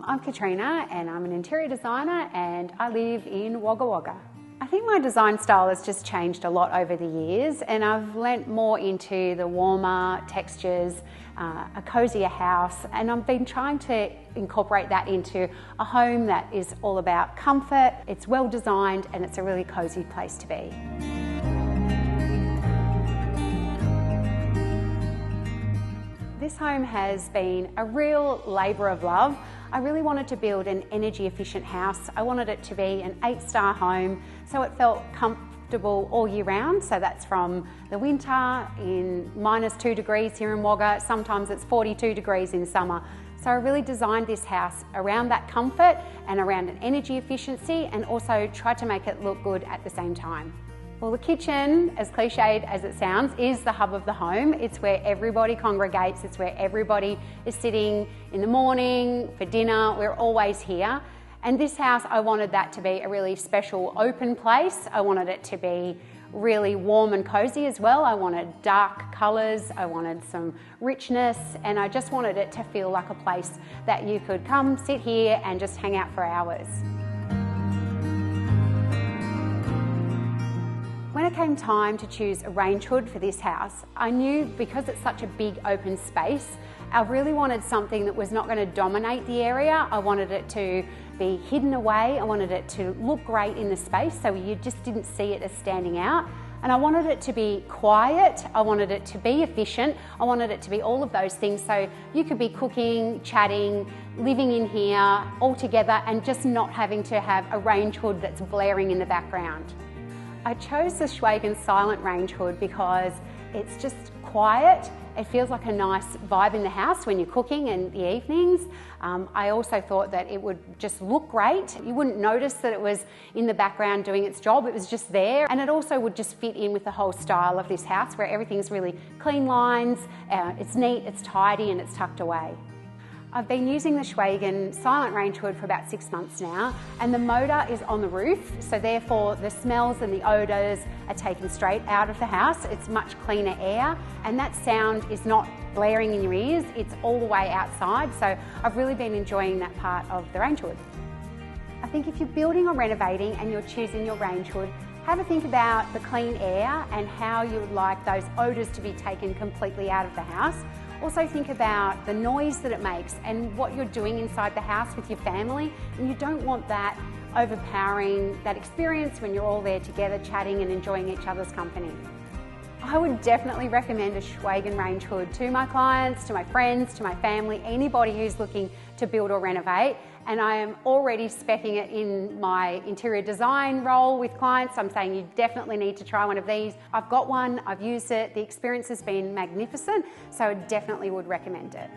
I'm Katrina and I'm an interior designer and I live in Wagga Wagga. I think my design style has just changed a lot over the years, and I've lent more into the warmer textures, a cosier house, and I've been trying to incorporate that into a home that is all about comfort, it's well designed and it's a really cozy place to be. This home has been a real labour of love. I really wanted to build an energy efficient house. I wanted it to be an 8-star home, so it felt comfortable all year round. So that's from the winter in -2 degrees here in Wagga, sometimes it's 42 degrees in summer. So I really designed this house around that comfort and around an energy efficiency, and also tried to make it look good at the same time. Well, the kitchen, as cliched as it sounds, is the hub of the home. It's where everybody congregates, it's where everybody is sitting in the morning, for dinner, we're always here. And this house, I wanted that to be a really special open place. I wanted it to be really warm and cozy as well. I wanted dark colours, I wanted some richness, and I just wanted it to feel like a place that you could come, sit here and just hang out for hours. When it came time to choose a range hood for this house, I knew because it's such a big open space, I really wanted something that was not going to dominate the area. I wanted it to be hidden away, I wanted it to look great in the space so you just didn't see it as standing out. And I wanted it to be quiet, I wanted it to be efficient, I wanted it to be all of those things so you could be cooking, chatting, living in here all together and just not having to have a range hood that's blaring in the background. I chose the Schweigen Silent range hood because it's just quiet. It feels like a nice vibe in the house when you're cooking in the evenings. I also thought that it would just look great. You wouldn't notice that it was in the background doing its job, it was just there. And it also would just fit in with the whole style of this house where everything's really clean lines, it's neat, it's tidy and it's tucked away. I've been using the Schweigen Silent range hood for about 6 months now, and the motor is on the roof, so therefore the smells and the odours are taken straight out of the house. It's much cleaner air, and that sound is not blaring in your ears, it's all the way outside, so I've really been enjoying that part of the range hood. I think if you're building or renovating and you're choosing your range hood, have a think about the clean air and how you would like those odours to be taken completely out of the house. Also think about the noise that it makes and what you're doing inside the house with your family, and you don't want that overpowering that experience when you're all there together chatting and enjoying each other's company. I would definitely recommend a Schweigen range hood to my clients, to my friends, to my family, anybody who's looking to build or renovate. And I am already speccing it in my interior design role with clients. I'm saying you definitely need to try one of these. I've got one, I've used it, the experience has been magnificent, so I definitely would recommend it.